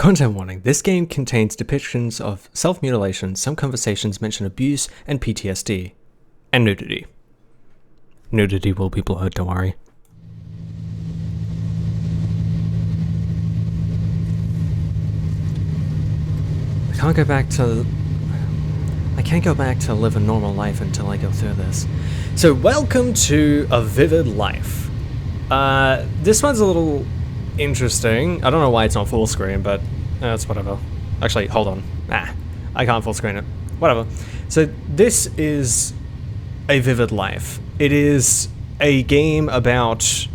Content warning, this game contains depictions of self-mutilation, some conversations mention abuse and PTSD, and nudity. Nudity will be blurred, don't worry. I can't go back to live a normal life until I go through this. So welcome to A Vivid Life. This one's a little interesting. I don't know why it's not full screen, but it's whatever. Actually, hold on. I can't full screen it. Whatever. So this is A Vivid Life. It is a game about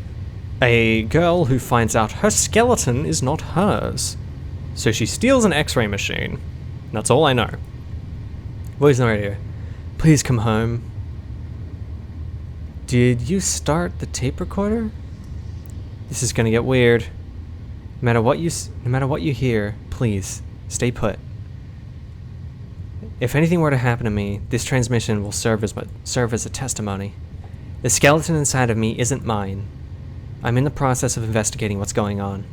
a girl who finds out her skeleton is not hers. So she steals an X-ray machine. That's all I know. Voice in the radio. Please come home. Did you start the tape recorder? This is gonna get weird. No matter what you hear, please stay put. If anything were to happen to me, this transmission will serve as a testimony. The skeleton inside of me isn't mine. I'm in the process of investigating what's going on.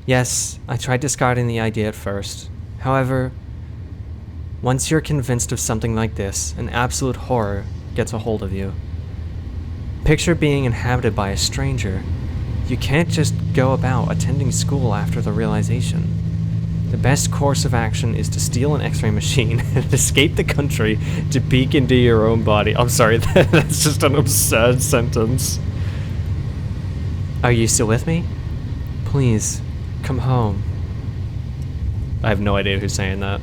Yes, I tried discarding the idea at first. However, once you're convinced of something like this, an absolute horror gets a hold of you. Picture being inhabited by a stranger. You can't just go about attending school after the realization. The best course of action is to steal an X-ray machine and escape the country to peek into your own body. I'm sorry, that's just an absurd sentence. Are you still with me? Please, come home. I have no idea who's saying that.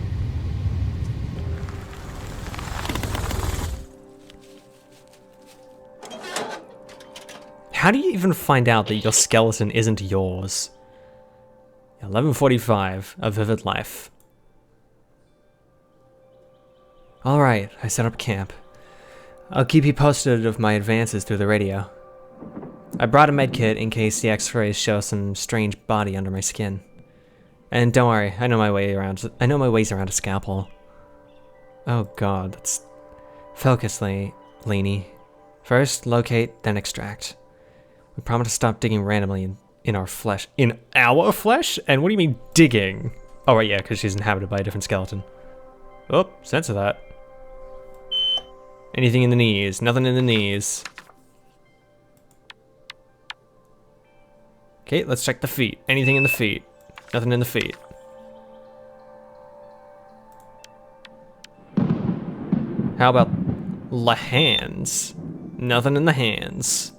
How do you even find out that your skeleton isn't yours? 11:45, A Vivid Life. Alright, I set up camp. I'll keep you posted of my advances through the radio. I brought a medkit in case the x-rays show some strange body under my skin. And don't worry, I know my ways around a scalpel. Oh god, that's... Focus, Lainey. First, locate, then extract. We promise to stop digging randomly in our flesh. In our flesh? And what do you mean, digging? Oh, right, yeah, because she's inhabited by a different skeleton. Oh, censor that. Anything in the knees? Nothing in the knees. Okay, let's check the feet. Anything in the feet? Nothing in the feet. How about the hands? Nothing in the hands.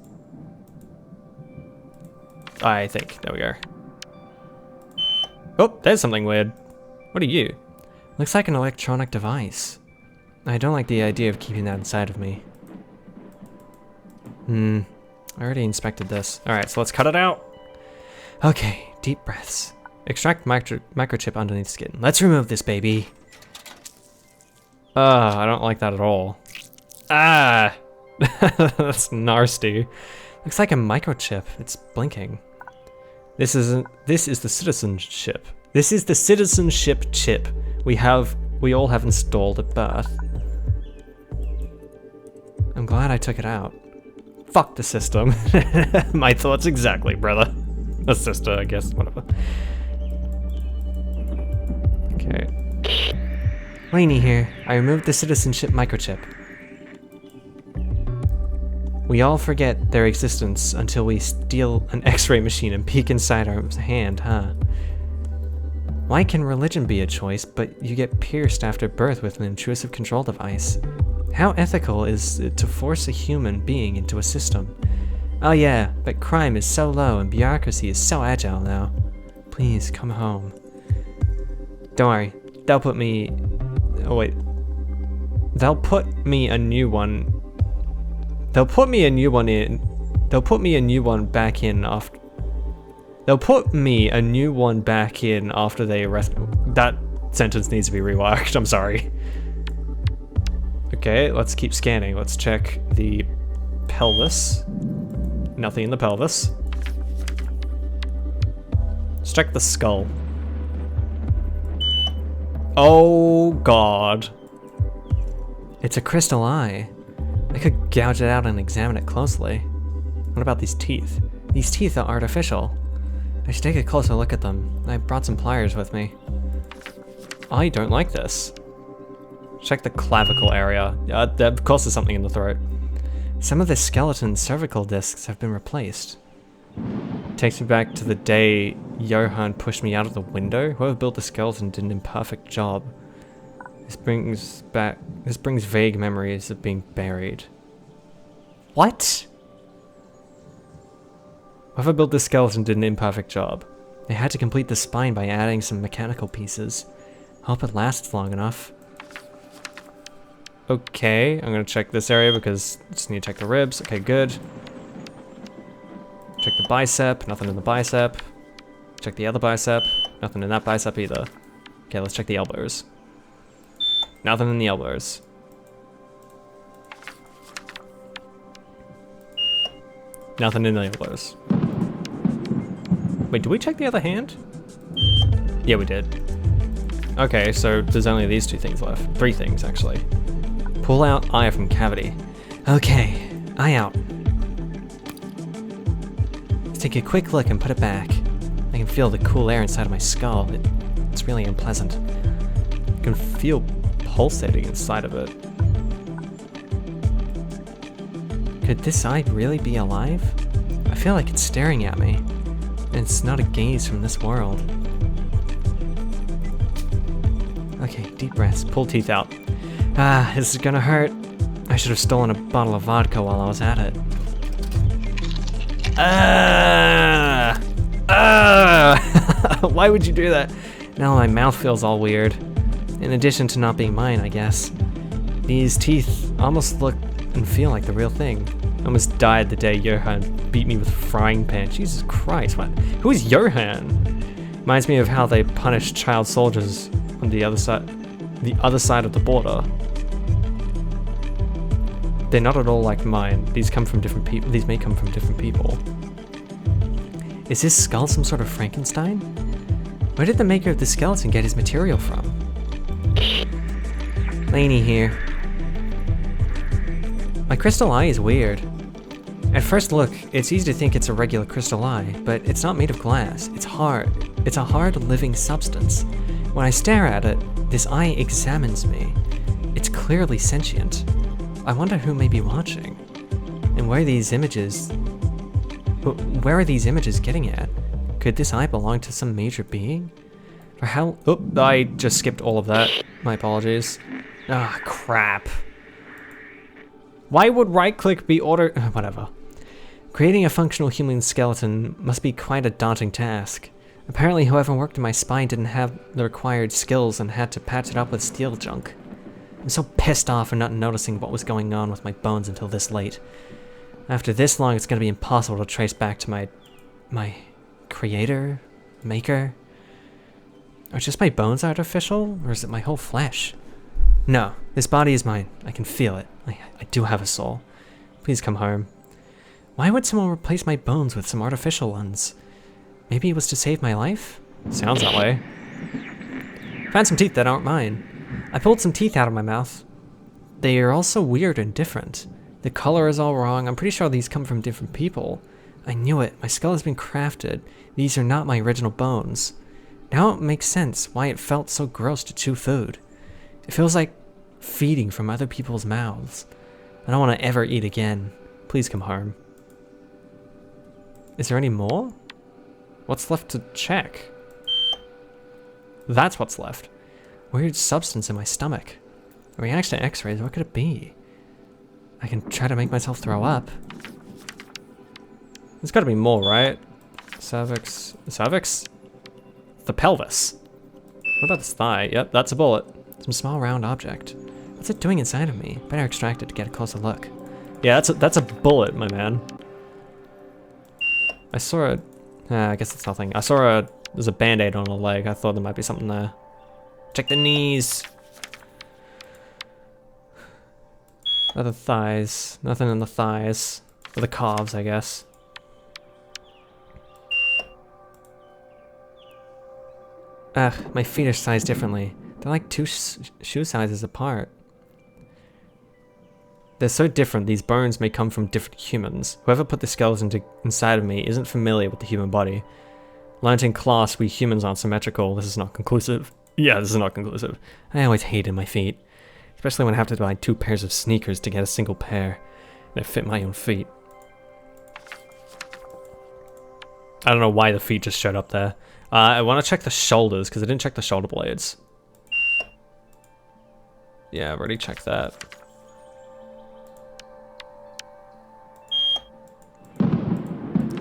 I think. There we go. Oh, there's something weird. What are you? Looks like an electronic device. I don't like the idea of keeping that inside of me. I already inspected this. Alright, so let's cut it out. Okay, deep breaths. Extract microchip underneath skin. Let's remove this baby. I don't like that at all. Ah! That's nasty. Looks like a microchip. It's blinking. This is the citizenship. This is the citizenship chip we all have installed at birth. I'm glad I took it out. Fuck the system. My thoughts exactly, brother. A sister, I guess, whatever. Okay. Lainey here. I removed the citizenship microchip. We all forget their existence until we steal an X-ray machine and peek inside our hand, huh? Why can religion be a choice, but you get pierced after birth with an intrusive control device? How ethical is it to force a human being into a system? Oh yeah, but crime is so low and bureaucracy is so agile now. Please, come home. Don't worry, they'll put me... Oh wait. They'll put me a new one... They'll put me a new one back in after... They'll put me a new one back in after they arrest me. That sentence needs to be reworked, I'm sorry. Okay, let's keep scanning. Let's check the pelvis. Nothing in the pelvis. Let's check the skull. Oh god. It's a crystal eye. I could gouge it out and examine it closely. What about these teeth? These teeth are artificial. I should take a closer look at them. I brought some pliers with me. I don't like this. Check the clavicle area. Of course there's something in the throat. Some of the skeleton's cervical discs have been replaced. Takes me back to the day Johann pushed me out of the window. Whoever built the skeleton did an imperfect job. This brings vague memories of being buried. What? Whoever built this skeleton did an imperfect job. They had to complete the spine by adding some mechanical pieces. Hope it lasts long enough. Okay, I'm gonna check this area because I just need to check the ribs. Okay, good. Check the bicep, nothing in the bicep. Check the other bicep, nothing in that bicep either. Okay, let's check the elbows. Nothing in the elbows. Nothing in the elbows. Wait, did we check the other hand? Yeah, we did. Okay, so there's only these two things left. 3 things, actually. Pull out eye from cavity. Okay, eye out. Let's take a quick look and put it back. I can feel the cool air inside of my skull. It's really unpleasant. I can feel pulsating inside of it. Could this eye really be alive? I feel like it's staring at me, and it's not a gaze from this world. Okay, deep breaths, pull teeth out. Ah, this is gonna hurt. I should have stolen a bottle of vodka while I was at it. Why would you do that? Now my mouth feels all weird. In addition to not being mine, I guess. These teeth almost look and feel like the real thing. I almost died the day Johann beat me with a frying pan. Jesus Christ, what? Who is Johann? Reminds me of how they punished child soldiers on the other side of the border. They're not at all like mine. These come from different people. These may come from different people. Is this skull some sort of Frankenstein? Where did the maker of the skeleton get his material from? Laney here. My crystal eye is weird. At first look, it's easy to think it's a regular crystal eye, but it's not made of glass. It's hard. It's a hard, living substance. When I stare at it, this eye examines me. It's clearly sentient. I wonder who may be watching. And where are these images getting at? Could this eye belong to some major being? Or how— oh, I just skipped all of that. My apologies. Ah, crap. Why would right-click be whatever. Creating a functional human skeleton must be quite a daunting task. Apparently whoever worked on my spine didn't have the required skills and had to patch it up with steel junk. I'm so pissed off for not noticing what was going on with my bones until this late. After this long, it's gonna be impossible to trace back to my creator? Maker? Are just my bones artificial, or is it my whole flesh? No, this body is mine. I can feel it. I do have a soul. Please come home. Why would someone replace my bones with some artificial ones? Maybe it was to save my life? Sounds that way. Found some teeth that aren't mine. I pulled some teeth out of my mouth. They are also weird and different. The color is all wrong. I'm pretty sure these come from different people. I knew it. My skull has been crafted. These are not my original bones. Now it makes sense why it felt so gross to chew food. It feels like feeding from other people's mouths. I don't want to ever eat again. Please come home. Is there any more? What's left to check? That's what's left. Weird substance in my stomach. A reaction to x-rays, what could it be? I can try to make myself throw up. There's gotta be more, right? Cervix. Cervix? The pelvis. What about this thigh? Yep, that's a bullet. Some small round object. What's it doing inside of me? Better extract it to get a closer look. Yeah, that's a bullet, my man. I saw a... I guess it's nothing. I saw there's a band-aid on a leg. I thought there might be something there. Check the knees. Or the thighs. Nothing in the thighs. Or the calves, I guess. Ugh, my feet are sized differently. They're like 2 shoe sizes apart. They're so different, these bones may come from different humans. Whoever put the skeleton inside of me isn't familiar with the human body. Learned in class we humans aren't symmetrical. This is not conclusive. Yeah, this is not conclusive. I always hated my feet. Especially when I have to buy 2 pairs of sneakers to get a single pair that fit my own feet. I don't know why the feet just showed up there. I want to check the shoulders, because I didn't check the shoulder blades. Yeah, I've already checked that.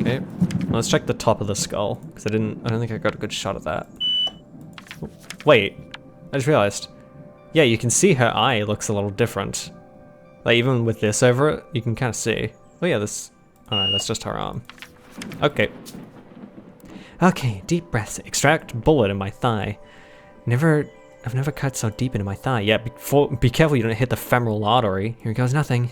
Okay, let's check the top of the skull, because I don't think I got a good shot of that. Oh, wait, I just realized. Yeah, you can see her eye looks a little different. Like, even with this over it, you can kind of see. Oh yeah, this... Oh no, that's just her arm. Okay. Okay, deep breaths. Extract bullet in my thigh. I've never cut so deep into my thigh. Yeah, be careful you don't hit the femoral artery. Here goes nothing.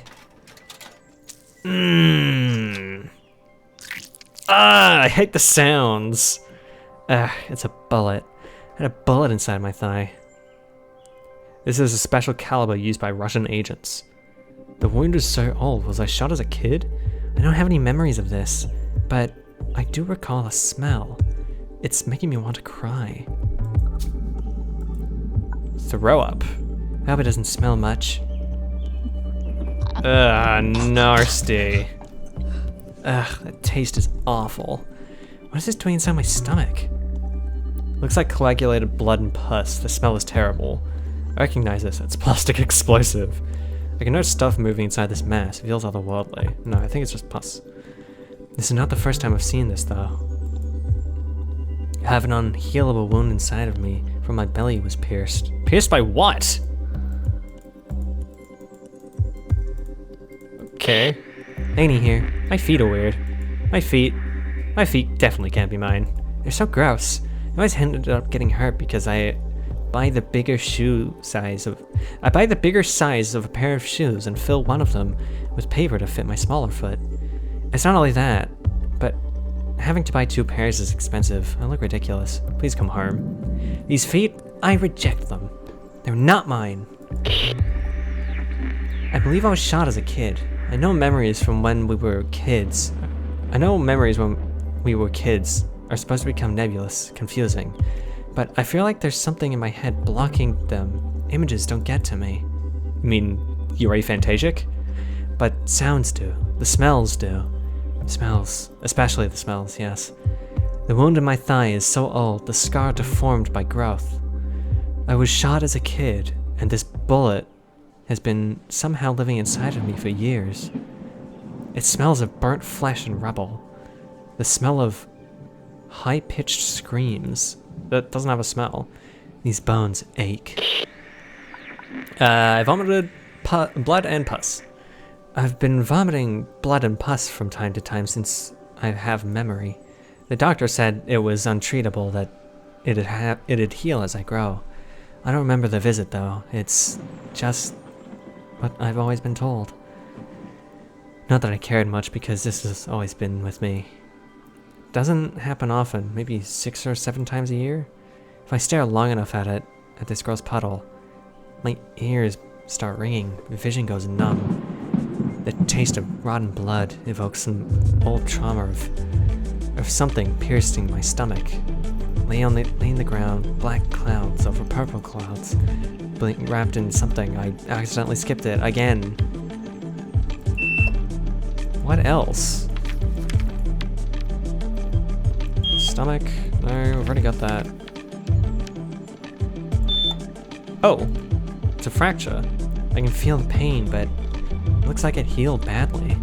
I hate the sounds. It's a bullet. I had a bullet inside my thigh. This is a special caliber used by Russian agents. The wound is so old. Was I shot as a kid? I don't have any memories of this, but I do recall a smell. It's making me want to cry. Throw up. I hope it doesn't smell much. Nasty. Ugh, that taste is awful. What is this doing inside my stomach? Looks like coagulated blood and pus. The smell is terrible. I recognize this. It's plastic explosive. I can notice stuff moving inside this mass. It feels otherworldly. No, I think it's just pus. This is not the first time I've seen this, though. I have an unhealable wound inside of me from my belly was pierced. Pierced by what? Okay. Ain't here. My feet are weird. My feet definitely can't be mine. They're so gross. I always ended up getting hurt because I buy the bigger size of a pair of shoes and fill one of them with paper to fit my smaller foot. It's not only that, but having to buy 2 pairs is expensive. I look ridiculous. Please come home. These feet, I reject them. They're not mine. I believe I was shot as a kid. I know memories from when we were kids. I know memories when we were kids are supposed to become nebulous, confusing. But I feel like there's something in my head blocking them. Images don't get to me. You mean you're aphantasic? But sounds do. The smells do. Smells. Especially the smells, yes. The wound in my thigh is so old, the scar deformed by growth. I was shot as a kid, and this bullet has been somehow living inside of me for years. It smells of burnt flesh and rubble. The smell of high-pitched screams. That doesn't have a smell. These bones ache. I vomited blood and pus. I've been vomiting blood and pus from time to time since I have memory. The doctor said it was untreatable, that it'd heal as I grow. I don't remember the visit though. It's just what I've always been told. Not that I cared much because this has always been with me. Doesn't happen often, maybe 6 or 7 times a year. If I stare long enough at it, at this gross puddle, my ears start ringing, vision goes numb. The taste of rotten blood evokes some old trauma of something piercing my stomach. Lay in the ground, black clouds over purple clouds, wrapped in something. I accidentally skipped it again. What else? Stomach? No, I've already got that. Oh, it's a fracture. I can feel the pain, but it looks like it healed badly.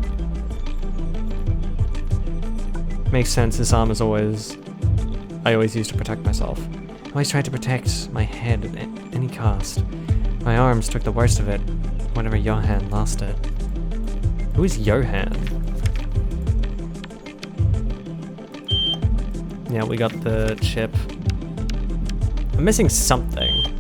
Makes sense, this arm is I always used to protect myself. I always tried to protect my head at any cost. My arms took the worst of it whenever Johan lost it. Who is Johan? Yeah, we got the chip. I'm missing something.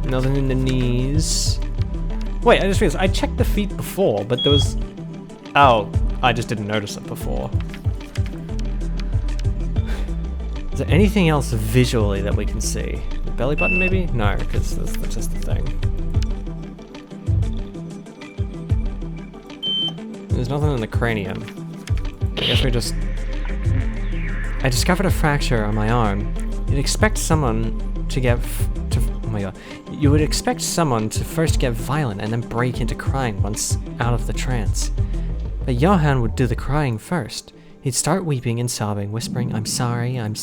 Nothing in the knees. Wait, I just realized I checked the feet before, but there was... Oh, I just didn't notice it before. Is there anything else visually that we can see? The belly button maybe? No, because that's just the thing. There's nothing in the cranium. I guess we just... I discovered a fracture on my arm. You'd expect someone to get... oh my god. You would expect someone to first get violent and then break into crying once out of the trance. But Johann would do the crying first. He'd start weeping and sobbing, whispering, I'm sorry, and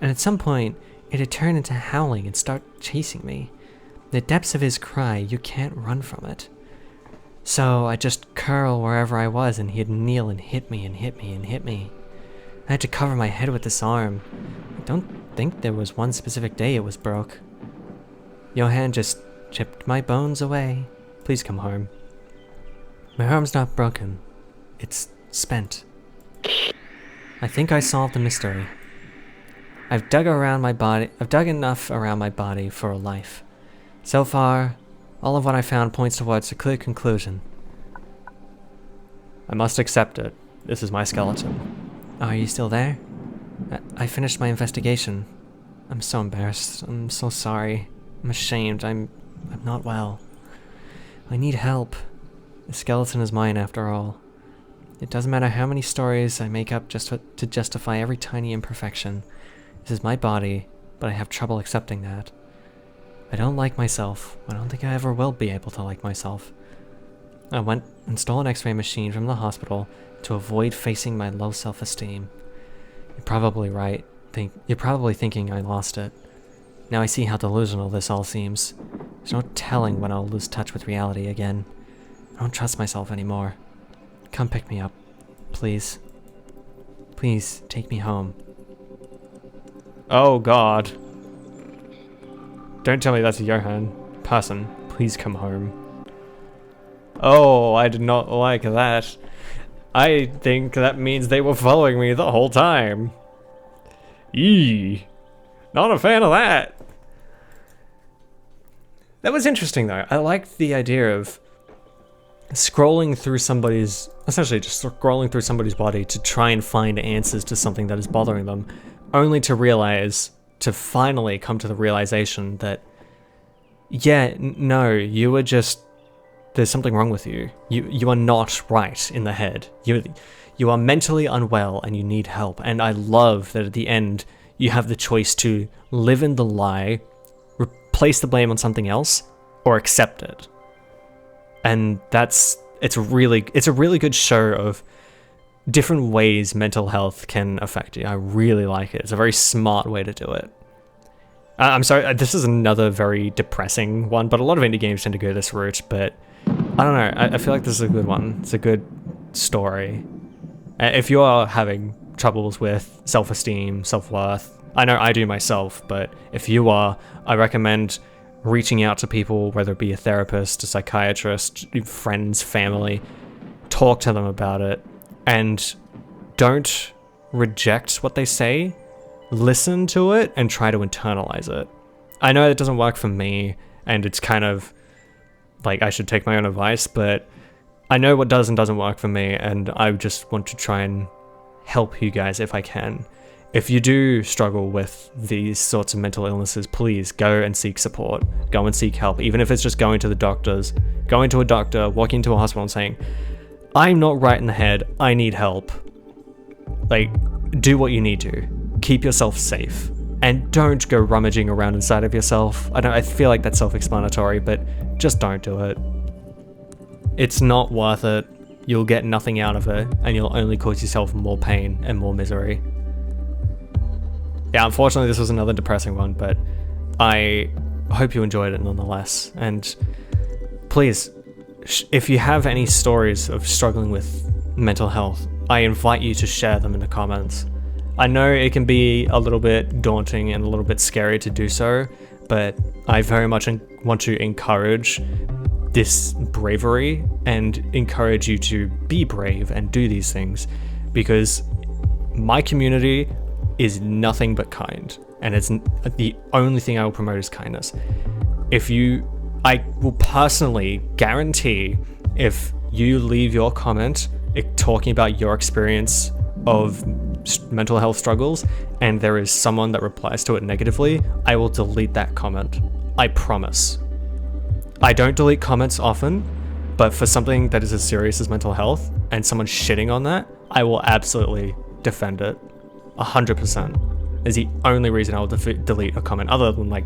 at some point, it'd turn into howling and start chasing me. The depths of his cry, you can't run from it. So I'd just curl wherever I was and he'd kneel and hit me and hit me and hit me. I had to cover my head with this arm. I don't think there was one specific day it was broke. Johann just chipped my bones away. Please come home. My arm's not broken. It's spent. I think I solved the mystery. I've dug enough around my body for a life. So far, all of what I found points towards a clear conclusion. I must accept it. This is my skeleton. Oh, are you still there? I finished my investigation. I'm so embarrassed. I'm so sorry. I'm ashamed. I'm not well. I need help. The skeleton is mine after all. It doesn't matter how many stories I make up just to justify every tiny imperfection. This is my body, but I have trouble accepting that. I don't like myself. I don't think I ever will be able to like myself. I went and stole an x-ray machine from the hospital to avoid facing my low self-esteem. You're probably right. You're probably thinking I lost it. Now I see how delusional this all seems. There's no telling when I'll lose touch with reality again. I don't trust myself anymore. Come pick me up, please. Please, take me home. Oh god. Don't tell me that's a Johann. Person, please come home. Oh, I did not like that. I think that means they were following me the whole time. Eee. Not a fan of that. That was interesting though. I liked the idea of scrolling through somebody's, essentially just scrolling through somebody's body to try and find answers to something that is bothering them, only to finally come to the realization that, yeah, no, you were just, there's something wrong with you. You are not right in the head. You are mentally unwell and you need help. And I love that at the end, you have the choice to live in the lie, place the blame on something else, or accept it. And it's a really good show of different ways mental health can affect you. I really like it. It's a very smart way to do it. I'm sorry, this is another very depressing one, but a lot of indie games tend to go this route, but I don't know, I feel like this is a good one. It's a good story. If you are having troubles with self-esteem, self-worth, I know I do myself, but if you are, I recommend reaching out to people, whether it be a therapist, a psychiatrist, friends, family. Talk to them about it, and don't reject what they say. Listen to it and try to internalize it. I know it doesn't work for me, and it's kind of like I should take my own advice, but I know what does and doesn't work for me, and I just want to try and help you guys if I can. If you do struggle with these sorts of mental illnesses, please go and seek support. Go and seek help, even if it's just going to the doctors. Going to a doctor, walking into a hospital and saying, I'm not right in the head, I need help. Like, do what you need to. Keep yourself safe. And don't go rummaging around inside of yourself. I feel like that's self-explanatory, but just don't do it. It's not worth it. You'll get nothing out of it, and you'll only cause yourself more pain and more misery. Yeah, unfortunately this was another depressing one, but I hope you enjoyed it nonetheless. And please, if you have any stories of struggling with mental health, I invite you to share them in the comments. I know it can be a little bit daunting and a little bit scary to do so, but I very much want to encourage this bravery and encourage you to be brave and do these things, because my community is nothing but kind, and it's the only thing I will promote is kindness. I will personally guarantee if you leave your comment talking about your experience of mental health struggles and there is someone that replies to it negatively, I will delete that comment. I promise. I don't delete comments often, but for something that is as serious as mental health and someone shitting on that, I will absolutely defend it. 100% is the only reason I will delete a comment, other than like,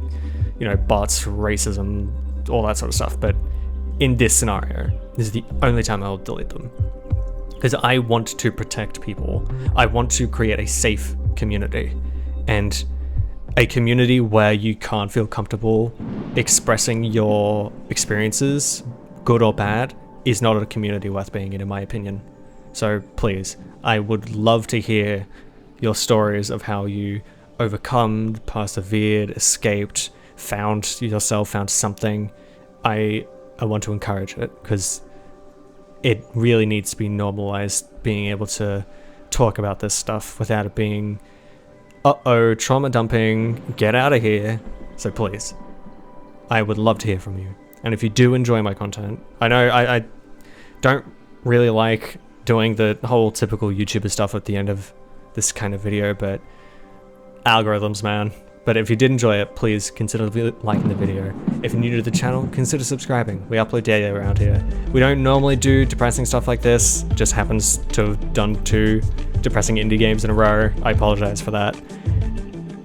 you know, bots, racism, all that sort of stuff. But in this scenario, this is the only time I will delete them. Because I want to protect people. I want to create a safe community. And a community where you can't feel comfortable expressing your experiences, good or bad, is not a community worth being in my opinion. So please, I would love to hear your stories of how you overcome, persevered, escaped, found yourself, found something. I want to encourage it, because it really needs to be normalized, being able to talk about this stuff without it being, trauma dumping, get out of here. So please, I would love to hear from you. And if you do enjoy my content, I know I don't really like doing the whole typical YouTuber stuff at the end of this kind of video, but algorithms, man. But if you did enjoy it, please consider liking the video. If you're new to the channel, consider subscribing. We upload daily around here. We don't normally do depressing stuff like this. Just happens to have done 2 depressing indie games in a row. I apologize for that.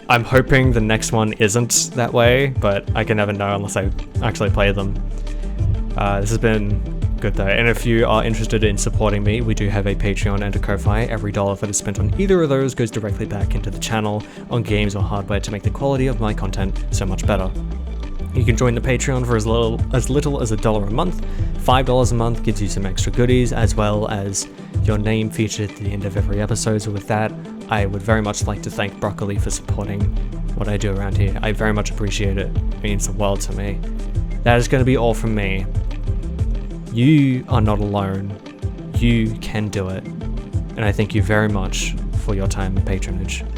I'm hoping the next one isn't that way, but I can never know unless I actually play them. This has been good though, and if you are interested in supporting me, we do have a Patreon and a Ko-Fi. Every dollar that is spent on either of those goes directly back into the channel on games or hardware to make the quality of my content so much better. You can join the Patreon for as little as $1 a month. $5 a month gives you some extra goodies, as well as your name featured at the end of every episode. So with that, I would very much like to thank Broccoli for supporting what I do around here. I very much appreciate it. It means the world to me. That is going to be all from me. You are not alone. You can do it. And I thank you very much for your time and patronage.